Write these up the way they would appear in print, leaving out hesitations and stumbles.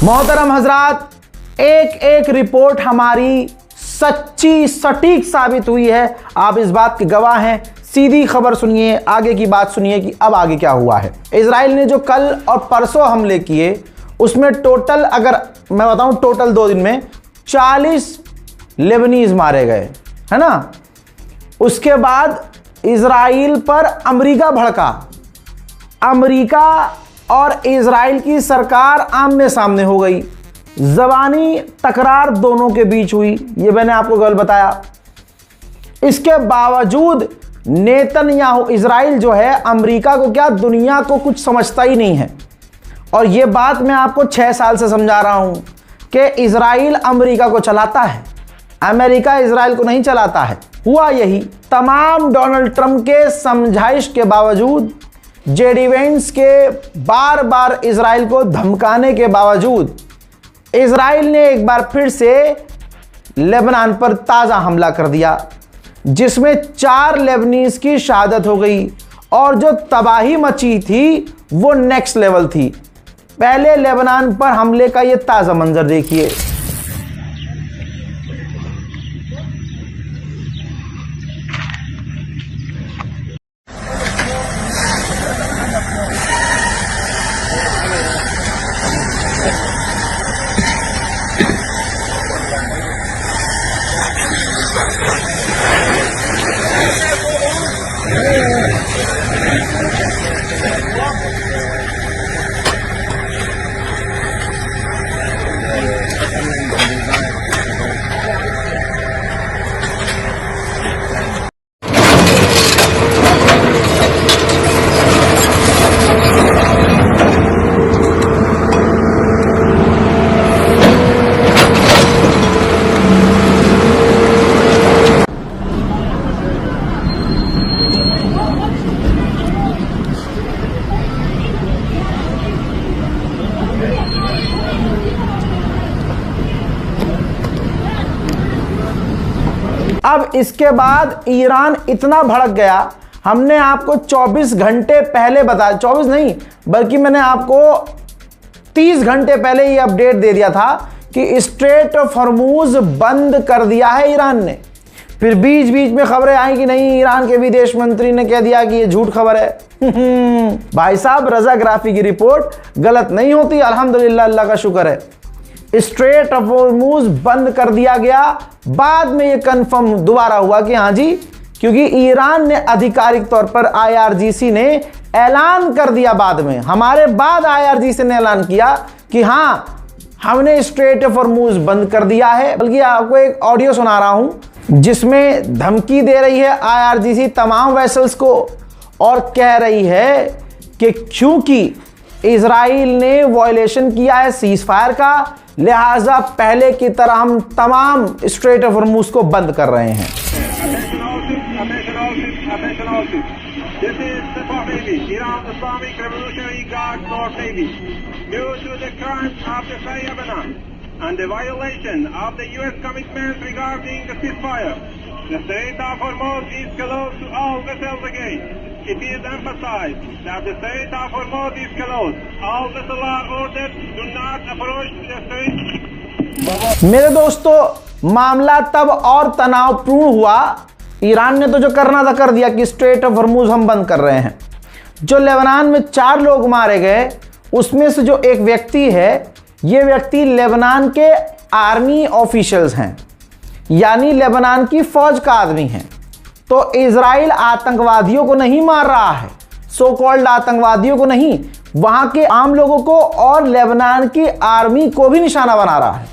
मोहतरम हजरात, एक एक रिपोर्ट हमारी सच्ची सटीक साबित हुई है। आप इस बात के गवाह हैं। सीधी खबर सुनिए, आगे की बात सुनिए कि अब आगे क्या हुआ है। इजराइल ने जो कल और परसों हमले किए उसमें टोटल, अगर मैं बताऊं, टोटल 2 दिन में 40 लेबनीज मारे गए, है ना। उसके बाद इजराइल पर अमेरिका भड़का। अमेरिका और इजराइल की सरकार आमने सामने हो गई। ज़बानी तकरार दोनों के बीच हुई, ये मैंने आपको कल बताया। इसके बावजूद नेतन्याहू, इजराइल जो है, अमेरिका को क्या, दुनिया को कुछ समझता ही नहीं है। और ये बात मैं आपको 6 साल से समझा रहा हूं कि इजराइल अमेरिका को चलाता है, अमेरिका इजराइल को नहीं चलाता है। हुआ यही, तमाम डोनाल्ड ट्रंप के समझाइश के बावजूद, जेडी वेंस के बार बार इजराइल को धमकाने के बावजूद, इजराइल ने एक बार फिर से लेबनान पर ताज़ा हमला कर दिया, जिसमें 4 लेबनीज की शहादत हो गई। और जो तबाही मची थी वो नेक्स्ट लेवल थी। पहले लेबनान पर हमले का ये ताज़ा मंजर देखिए। अब इसके बाद ईरान इतना भड़क गया। हमने आपको 24 घंटे पहले बताया, 24 नहीं बल्कि मैंने आपको 30 घंटे पहले ये अपडेट दे दिया था कि स्ट्रेट ऑफ हॉर्मूज बंद कर दिया है ईरान ने। फिर बीच बीच में खबरें आई कि नहीं, ईरान के विदेश मंत्री ने कह दिया कि ये झूठ खबर है। भाई साहब, रज़ाग्राफी की रिपोर्ट गलत नहीं होती, अल्हम्दुलिल्लाह, अल्लाह का शुक्र है। स्ट्रेट ऑफ हॉर्मूज बंद कर दिया गया। बाद में यह कंफर्म दोबारा हुआ कि हाँ जी, क्योंकि ईरान ने आधिकारिक तौर पर, IRGC ने ऐलान कर दिया बाद में, हमारे बाद IRGC ने ऐलान किया कि हाँ, हमने स्ट्रेट ऑफ हॉर्मूज बंद कर दिया है। बल्कि आपको एक ऑडियो सुना रहा हूं जिसमें धमकी दे रही है IRGC तमाम वेसल्स को और कह रही है कि क्योंकि इजराइल ने वायलेशन किया है सीज फायर का, लिहाजा पहले की तरह हम तमाम स्ट्रेट ऑफ हॉर्मूज को बंद कर रहे हैं। It is emphasized that the Strait of Hormuz is closed. All vessels are ordered do not approach the strait. मेरे दोस्तों, मामला तब और तनावपूर्ण हुआ। ईरान ने तो जो करना था कर दिया कि स्ट्रेट ऑफ हॉर्मूज हम बंद कर रहे हैं। जो लेबनान में 4 लोग मारे गए, उसमें से जो एक व्यक्ति है, ये व्यक्ति लेबनान के आर्मी ऑफिशियल्स हैं, यानी लेबनान की फौज का आदमी है। तो इजराइल आतंकवादियों को नहीं मार रहा है, सो कॉल्ड आतंकवादियों को नहीं, वहां के आम लोगों को और लेबनान की आर्मी को भी निशाना बना रहा है।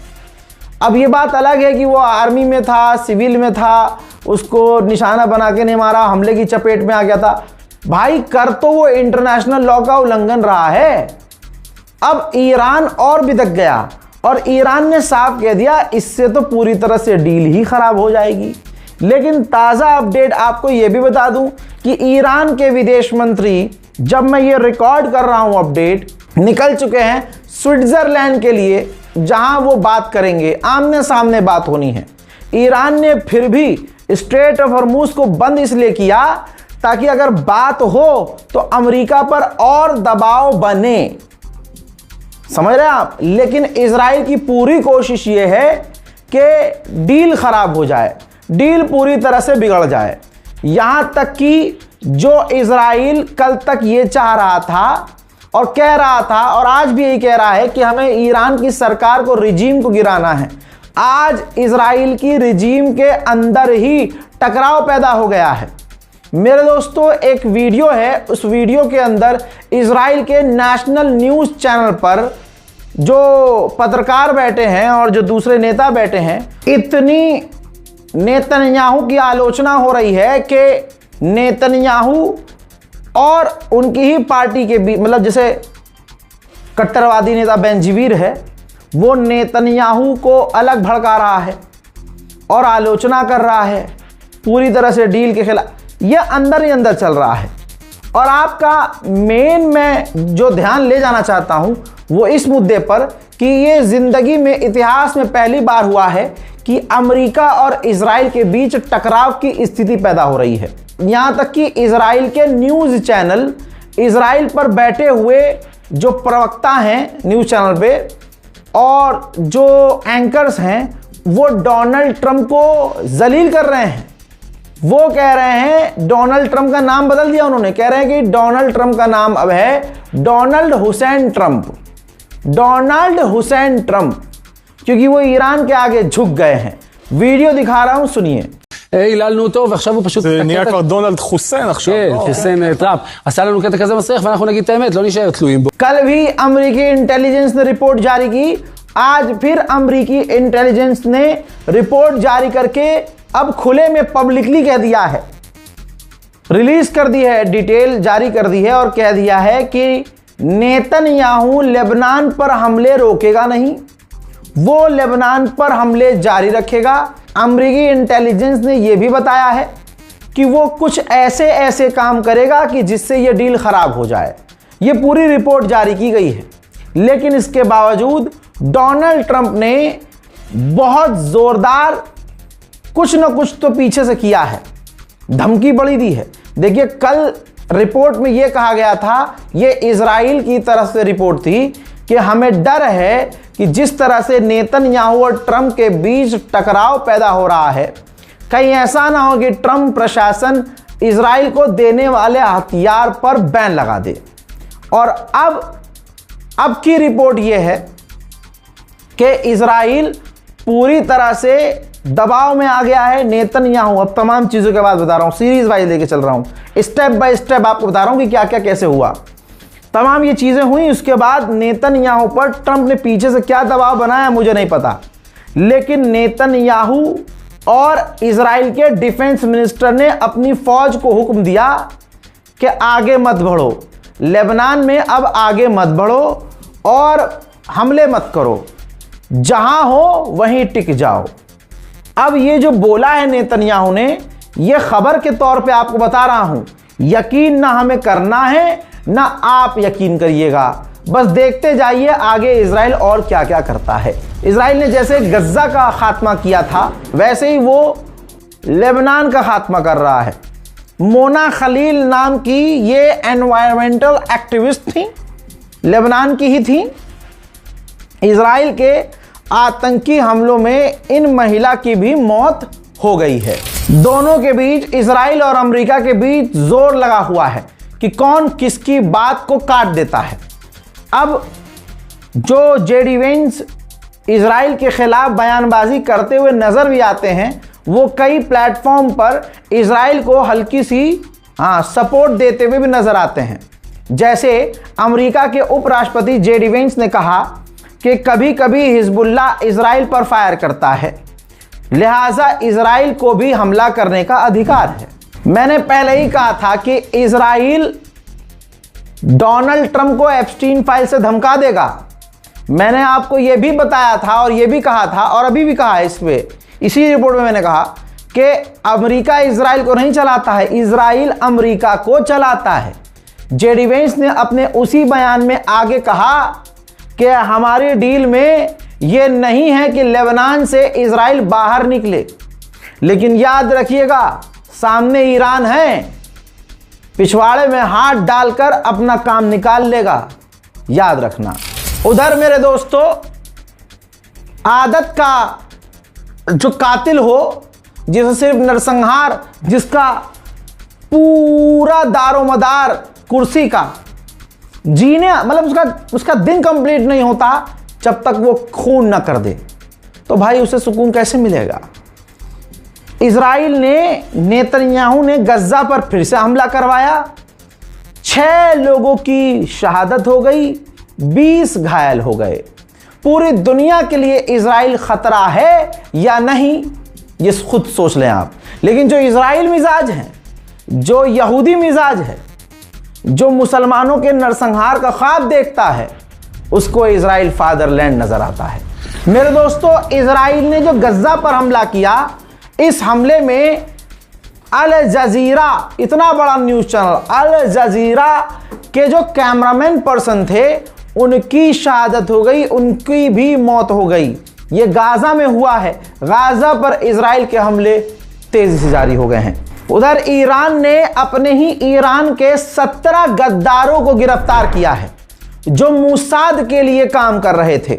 अब ये बात अलग है कि वो आर्मी में था, सिविल में था, उसको निशाना बना के नहीं मारा, हमले की चपेट में आ गया था। भाई, कर तो वो इंटरनेशनल लॉ का उल्लंघन रहा है। अब ईरान और बिदक गया और ईरान ने साफ कह दिया, इससे तो पूरी तरह से डील ही खराब हो जाएगी। लेकिन ताज़ा अपडेट आपको यह भी बता दूं कि ईरान के विदेश मंत्री, जब मैं ये रिकॉर्ड कर रहा हूं अपडेट, निकल चुके हैं स्विट्जरलैंड के लिए, जहां वो बात करेंगे, आमने सामने बात होनी है। ईरान ने फिर भी स्ट्रेट ऑफ हॉर्मूज को बंद इसलिए किया ताकि अगर बात हो तो अमेरिका पर और दबाव बने। समझ रहे हैं आप। लेकिन इजराइल की पूरी कोशिश ये है कि डील खराब हो जाए, डील पूरी तरह से बिगड़ जाए। यहां तक कि जो इजराइल कल तक ये चाह रहा था और कह रहा था और आज भी यही कह रहा है कि हमें ईरान की सरकार को, रिजीम को गिराना है, आज इजराइल की रिजीम के अंदर ही टकराव पैदा हो गया है। मेरे दोस्तों, एक वीडियो है, उस वीडियो के अंदर इजराइल के नेशनल न्यूज़ चैनल पर जो पत्रकार बैठे हैं और जो दूसरे नेता बैठे हैं, इतनी नेतन्याहू की आलोचना हो रही है कि नेतन्याहू और उनकी ही पार्टी के बीच, मतलब जैसे कट्टरवादी नेता बेंजीवीर है, वो नेतन्याहू को अलग भड़का रहा है और आलोचना कर रहा है पूरी तरह से डील के खिलाफ। यह अंदर ही अंदर चल रहा है। और आपका मेन मैं जो ध्यान ले जाना चाहता हूं वो इस मुद्दे पर कि ये जिंदगी में, इतिहास में पहली बार हुआ है कि अमेरिका और इजराइल के बीच टकराव की स्थिति पैदा हो रही है। यहां तक कि इजराइल के न्यूज़ चैनल, इजराइल पर बैठे हुए जो प्रवक्ता हैं न्यूज़ चैनल पे और जो एंकर्स हैं, वो डोनाल्ड ट्रंप को जलील कर रहे हैं। वो कह रहे हैं, डोनाल्ड ट्रंप का नाम बदल दिया उन्होंने, कह रहे हैं कि डोनाल्ड ट्रंप का नाम अब है Donald Hussain Trump, Donald Hussain Trump, क्योंकि वो ईरान के आगे झुक गए हैं। वीडियो दिखा रहा हूं, सुनिए। היללנו אותו ועכשיו הוא פשוט... זה נהיה כבר דונלד חוסיין עכשיו. כן, חוסיין טראמפ. עשה לנו קטע כזה מסריח ואנחנו נגיד את האמת, לא נשאר תלויים בו. कल भी अमेरिकी इंटेलिजेंस ने रिपोर्ट जारी की, आज फिर अमेरिकी इंटेलिजेंस ने रिपोर्ट जारी करके अब खुले में पब्लिकली कह दिया है, रिलीज कर दी है, डिटेल जारी कर दी है और कह दिया है कि नेतन्याहू लेबनान पर हमले रोकेगा नहीं, वो लेबनान पर हमले जारी रखेगा। अमेरिकी इंटेलिजेंस ने यह भी बताया है कि वो कुछ ऐसे ऐसे काम करेगा कि जिससे ये डील खराब हो जाए। ये पूरी रिपोर्ट जारी की गई है। लेकिन इसके बावजूद डोनाल्ड ट्रंप ने बहुत जोरदार कुछ न कुछ तो पीछे से किया है, धमकी बड़ी दी है। देखिए, कल रिपोर्ट में यह कहा गया था, यह इजराइल की तरफ से रिपोर्ट थी कि हमें डर है कि जिस तरह से नेतन्याहू और ट्रंप के बीच टकराव पैदा हो रहा है, कहीं ऐसा ना हो कि ट्रंप प्रशासन इजराइल को देने वाले हथियार पर बैन लगा दे। और अब की रिपोर्ट यह है कि इजराइल पूरी तरह से दबाव में आ गया है। नेतन्याहू, अब तमाम चीज़ों के बाद बता रहा हूँ, सीरीज वाइज लेके चल रहा हूँ, स्टेप बाय स्टेप आपको बता रहा हूँ कि क्या क्या कैसे हुआ। तमाम ये चीज़ें हुई, उसके बाद नेतन्याहू पर ट्रंप ने पीछे से क्या दबाव बनाया मुझे नहीं पता, लेकिन नेतन्याहू और इजराइल के डिफेंस मिनिस्टर ने अपनी फौज को हुक्म दिया कि आगे मत बढ़ो, लेबनान में अब आगे मत बढ़ो और हमले मत करो, जहां हो वहीं टिक जाओ। अब ये जो बोला है नेतन्याहू ने, ये खबर के तौर पे आपको बता रहा हूं, यकीन ना हमें करना है ना आप यकीन करिएगा, बस देखते जाइए आगे इजराइल और क्या क्या करता है। इजराइल ने जैसे गज्जा का खात्मा किया था, वैसे ही वो लेबनान का खात्मा कर रहा है। मोना खलील नाम की ये एनवायरमेंटल एक्टिविस्ट थी, लेबनान की ही थी। इजराइल के आतंकी हमलों में इन महिला की भी मौत हो गई है। दोनों के बीच, इजराइल और अमेरिका के बीच जोर लगा हुआ है कि कौन किसकी बात को काट देता है। अब जो जेडी वेंस इजराइल के खिलाफ बयानबाजी करते हुए नजर भी आते हैं, वो कई प्लेटफॉर्म पर इजराइल को हल्की सी सपोर्ट देते हुए भी नजर आते हैं। जैसे अमेरिका के उपराष्ट्रपति जेडी वेंस ने कहा कि कभी कभी हिजबुल्लाह इजराइल पर फायर करता है, लिहाजा इजराइल को भी हमला करने का अधिकार है। मैंने पहले ही कहा था कि इजराइल डोनाल्ड ट्रंप को एप्स्टीन फाइल से धमका देगा। मैंने आपको यह भी बताया था और यह भी कहा था और अभी भी कहा है, इसी रिपोर्ट में मैंने कहा कि अमेरिका इजराइल को नहीं चलाता है, इजराइल अमेरिका को चलाता है। जेडी वेंस ने अपने उसी बयान में आगे कहा कि हमारी डील में यह नहीं है कि लेबनान से इजराइल बाहर निकले, लेकिन याद रखिएगा सामने ईरान है, पिछवाड़े में हाथ डालकर अपना काम निकाल लेगा, याद रखना। उधर मेरे दोस्तों आदत का जो कातिल हो, जिसे सिर्फ नरसंहार, जिसका पूरा दारोमदार कुर्सी का जीने, मतलब उसका दिन कंप्लीट नहीं होता जब तक वो खून ना कर दे, तो भाई उसे सुकून कैसे मिलेगा। इजराइल ने, नेतन्याहू ने गज्जा पर फिर से हमला करवाया, 6 लोगों की शहादत हो गई, 20 घायल हो गए। पूरी दुनिया के लिए इजराइल खतरा है या नहीं, ये खुद सोच लें आप। लेकिन जो इजराइल मिजाज है, जो यहूदी मिजाज है, जो मुसलमानों के नरसंहार का ख्वाब देखता है, उसको इजराइल फादरलैंड नजर आता है। मेरे दोस्तों, इजराइल ने जो गज्जा पर हमला किया, इस हमले में अल जजीरा, इतना बड़ा न्यूज चैनल अल जजीरा के जो कैमरामैन पर्सन थे, उनकी शहादत हो गई, उनकी भी मौत हो गई। ये गाजा में हुआ है। गाजा पर इजराइल के हमले तेजी से जारी हो गए हैं। उधर ईरान ने अपने ही ईरान के 17 गद्दारों को गिरफ्तार किया है, जो मोसाद के लिए काम कर रहे थे।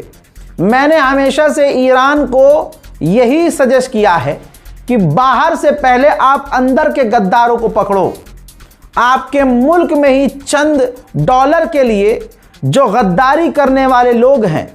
मैंने हमेशा से ईरान को यही सजेस्ट किया है कि बाहर से पहले आप अंदर के गद्दारों को पकड़ो। आपके मुल्क में ही चंद डॉलर के लिए जो गद्दारी करने वाले लोग हैं,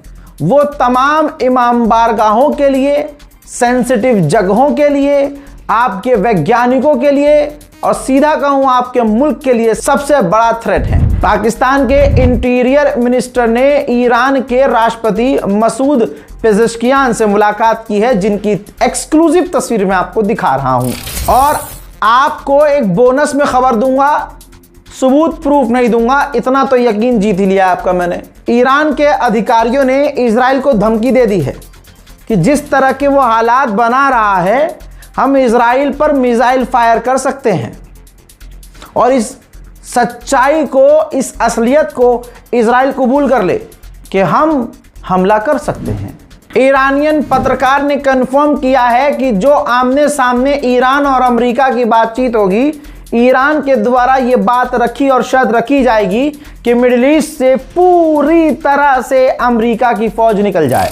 वो तमाम इमाम बारगाहों के लिए, सेंसिटिव जगहों के लिए, आपके वैज्ञानिकों के लिए और सीधा कहूं आपके मुल्क के लिए सबसे बड़ा थ्रेट है। पाकिस्तान के इंटीरियर मिनिस्टर ने ईरान के राष्ट्रपति मसूद पेज़ेश्कियान से मुलाकात की है, जिनकी एक्सक्लूसिव तस्वीर मैं आपको दिखा रहा हूं। और आपको एक बोनस में खबर दूंगा, सबूत प्रूफ नहीं दूंगा, इतना तो यकीन जीत ही लिया आपका मैंने। ईरान के अधिकारियों ने इजराइल को धमकी दे दी है कि जिस तरह के वो हालात बना रहा है, हम इजराइल पर मिसाइल फायर कर सकते हैं। और इस सच्चाई को, इस असलियत को इजराइल कबूल कर ले कि हम हमला कर सकते हैं। ईरानियन पत्रकार ने कंफर्म किया है कि जो आमने सामने ईरान और अमेरिका की बातचीत होगी, ईरान के द्वारा ये बात रखी और शर्त रखी जाएगी कि मिडिल ईस्ट से पूरी तरह से अमेरिका की फौज निकल जाए।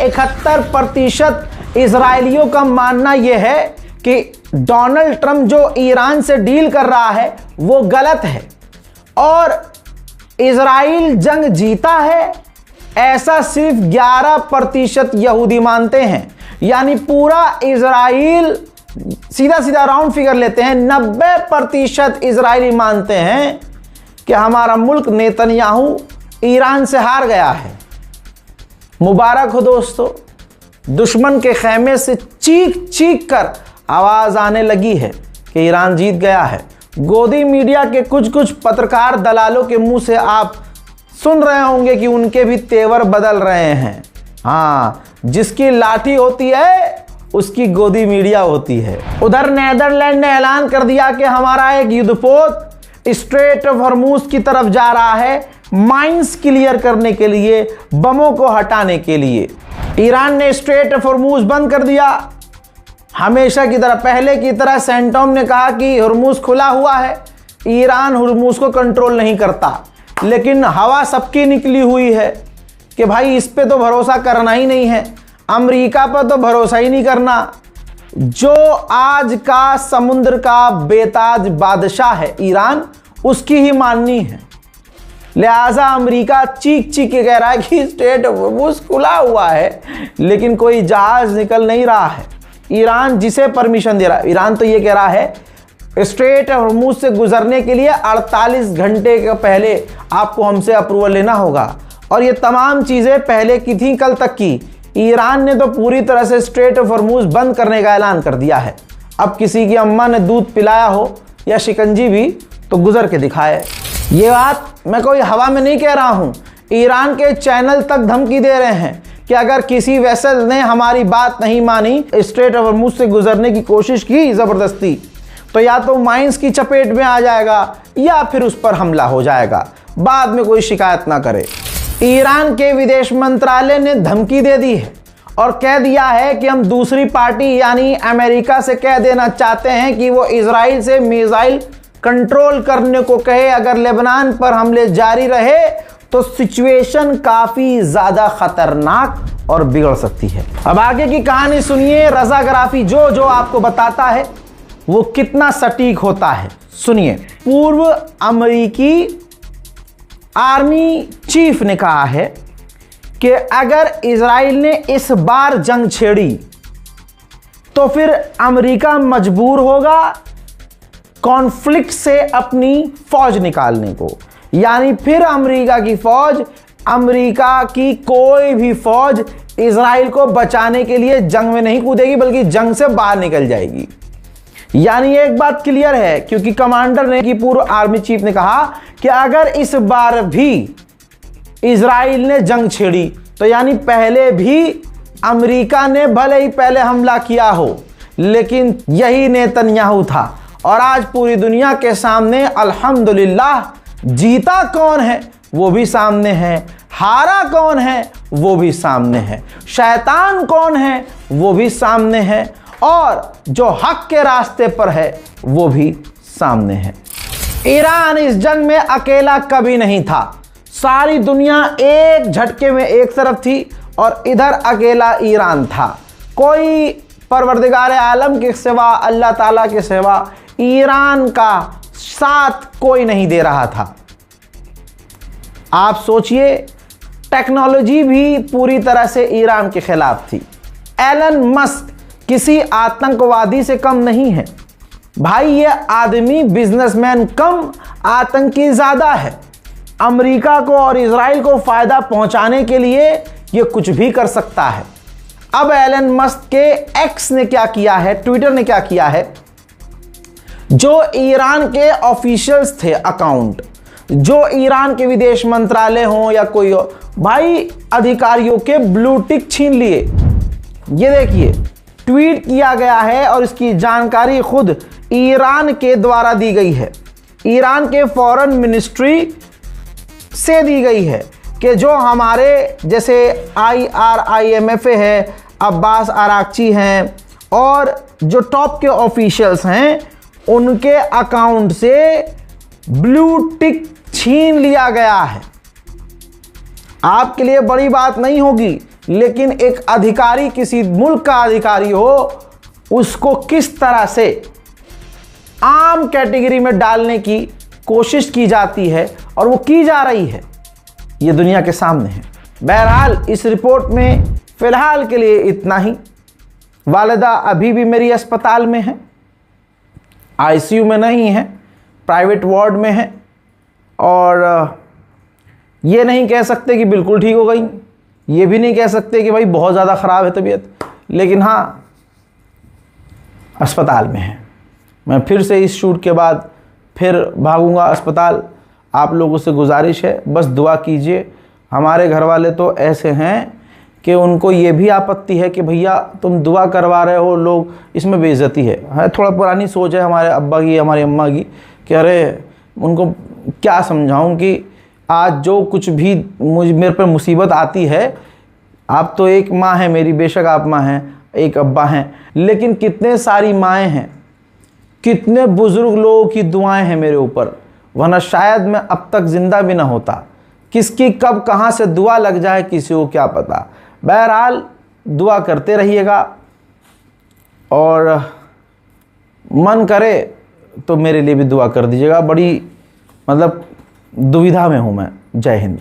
71% इजरायलियों का मानना यह है कि डोनाल्ड ट्रंप जो ईरान से डील कर रहा है वो गलत है और इजराइल जंग जीता है, ऐसा सिर्फ 11% यहूदी मानते हैं। यानी पूरा इजराइल, सीधा सीधा राउंड फिगर लेते हैं, 90% इजरायली मानते हैं कि हमारा मुल्क नेतन्याहू ईरान से हार गया है। मुबारक हो दोस्तों, दुश्मन के खैमे से चीख चीख कर आवाज आने लगी है कि ईरान जीत गया है। गोदी मीडिया के कुछ कुछ पत्रकार दलालों के मुंह से आप सुन रहे होंगे कि उनके भी तेवर बदल रहे हैं। हाँ, जिसकी लाठी होती है उसकी गोदी मीडिया होती है। उधर नीदरलैंड ने ऐलान कर दिया कि हमारा एक युद्धपोत स्ट्रेट ऑफ हॉर्मूज की तरफ जा रहा है, माइंस क्लियर करने के लिए, बमों को हटाने के लिए। ईरान ने स्ट्रेट ऑफ हॉर्मूज बंद कर दिया। हमेशा की तरह, पहले की तरह सेंटोम ने कहा कि हॉर्मूज खुला हुआ है, ईरान हॉर्मूज को कंट्रोल नहीं करता। लेकिन हवा सबकी निकली हुई है कि भाई इस पे तो भरोसा करना ही नहीं है, अमेरिका पर तो भरोसा ही नहीं करना। जो आज का समुद्र का बेताज बादशाह है ईरान, उसकी ही माननी है। लिहाजा अमेरिका चीख चीख के कह रहा है कि स्ट्रेट ऑफ हॉर्मूज खुला हुआ है, लेकिन कोई जहाज निकल नहीं रहा है। ईरान जिसे परमिशन दे रहा है, ईरान तो ये कह रहा है स्ट्रेट ऑफ हॉर्मूज से गुजरने के लिए 48 घंटे के पहले आपको हमसे अप्रूवल लेना होगा। और ये तमाम चीज़ें पहले की थी, कल तक की। ईरान ने तो पूरी तरह से स्ट्रेट ऑफ हॉर्मूज बंद करने का ऐलान कर दिया है। अब किसी की अम्मा ने दूध पिलाया हो या शिकंजी भी तो गुजर के दिखाए। ये बात मैं कोई हवा में नहीं कह रहा हूँ, ईरान के चैनल तक धमकी दे रहे हैं कि अगर किसी वेसल ने हमारी बात नहीं मानी, स्ट्रेट ऑफ हॉर्मूज से गुजरने की कोशिश की ज़बरदस्ती, तो या तो माइंस की चपेट में आ जाएगा या फिर उस पर हमला हो जाएगा, बाद में कोई शिकायत ना करे। ईरान के विदेश मंत्रालय ने धमकी दे दी है और कह दिया है कि हम दूसरी पार्टी यानी अमेरिका से कह देना चाहते हैं कि वो इजराइल से मिसाइल कंट्रोल करने को कहे। अगर लेबनान पर हमले जारी रहे तो सिचुएशन काफ़ी ज़्यादा खतरनाक और बिगड़ सकती है। अब आगे की कहानी सुनिए। रजा गराफी जो आपको बताता है वो कितना सटीक होता है, सुनिए। पूर्व अमेरिकी आर्मी चीफ ने कहा है कि अगर इजराइल ने इस बार जंग छेड़ी तो फिर अमेरिका मजबूर होगा कॉन्फ्लिक्ट से अपनी फौज निकालने को। यानी फिर अमेरिका की कोई भी फौज इजराइल को बचाने के लिए जंग में नहीं कूदेगी, बल्कि जंग से बाहर निकल जाएगी। यानी एक बात क्लियर है, क्योंकि कमांडर ने कि पूर्व आर्मी चीफ ने कहा कि अगर इस बार भी इजराइल ने जंग छेड़ी तो यानी पहले भी अमेरिका ने भले ही पहले हमला किया हो, लेकिन यही नेतन्याहू था। और आज पूरी दुनिया के सामने अल्हम्दुलिल्लाह जीता कौन है वो भी सामने है, हारा कौन है वो भी सामने है, शैतान कौन है वो भी सामने है, और जो हक के रास्ते पर है वो भी सामने है। ईरान इस जंग में अकेला कभी नहीं था। सारी दुनिया एक झटके में एक तरफ थी और इधर अकेला ईरान था। कोई परवरदिगार आलम के सिवा, अल्लाह ताला के सिवा ईरान का साथ कोई नहीं दे रहा था। आप सोचिए, टेक्नोलॉजी भी पूरी तरह से ईरान के खिलाफ थी। एलन मस्क किसी आतंकवादी से कम नहीं है भाई, ये आदमी बिजनेसमैन कम आतंकी ज़्यादा है। अमेरिका को और इजराइल को फ़ायदा पहुंचाने के लिए ये कुछ भी कर सकता है। अब एलन मस्क के एक्स ने क्या किया है, ट्विटर ने क्या किया है, जो ईरान के ऑफिशियल्स थे अकाउंट, जो ईरान के विदेश मंत्रालय हो या कोई हो, भाई अधिकारियों के ब्लू टिक छीन लिए। ये देखिए ट्वीट किया गया है और इसकी जानकारी खुद ईरान के द्वारा दी गई है। ईरान के फॉरेन मिनिस्ट्री से दी गई है कि जो हमारे जैसे IRIMFA है, अब्बास आरागची हैं और जो टॉप के ऑफिशियल्स हैं, उनके अकाउंट से ब्लू टिक छीन लिया गया है। आपके लिए बड़ी बात नहीं होगी, लेकिन एक अधिकारी, किसी मुल्क का अधिकारी हो, उसको किस तरह से आम कैटेगरी में डालने की कोशिश की जाती है और वो की जा रही है, ये दुनिया के सामने है। बहरहाल इस रिपोर्ट में फ़िलहाल के लिए इतना ही। वालिदा अभी भी मेरी अस्पताल में है, ICU में नहीं है, प्राइवेट वार्ड में है, और ये नहीं कह सकते कि बिल्कुल ठीक हो गई, ये भी नहीं कह सकते कि भाई बहुत ज़्यादा ख़राब है तबीयत, लेकिन हाँ अस्पताल में है। मैं फिर से इस शूट के बाद फिर भागूंगा अस्पताल। आप लोगों से गुजारिश है, बस दुआ कीजिए। हमारे घर वाले तो ऐसे हैं कि उनको ये भी आपत्ति है कि भैया तुम दुआ करवा रहे हो, लोग इसमें बेइज्जती है। थोड़ा पुरानी सोच है हमारे अब्बा की, हमारी अम्मा की, कि अरे उनको क्या समझाऊं कि आज जो कुछ भी मेरे पर मुसीबत आती है, आप तो एक माँ है मेरी, बेशक आप माँ हैं, एक अब्बा हैं, लेकिन कितने सारी माएँ हैं, कितने बुज़ुर्ग लोगों की दुआएं हैं मेरे ऊपर, वरना शायद मैं अब तक ज़िंदा भी ना होता। किसकी कब कहाँ से दुआ लग जाए किसी को क्या पता। बहरहाल दुआ करते रहिएगा, और मन करे तो मेरे लिए भी दुआ कर दीजिएगा। बड़ी मतलब दुविधा में हूं मैं। जय हिंद।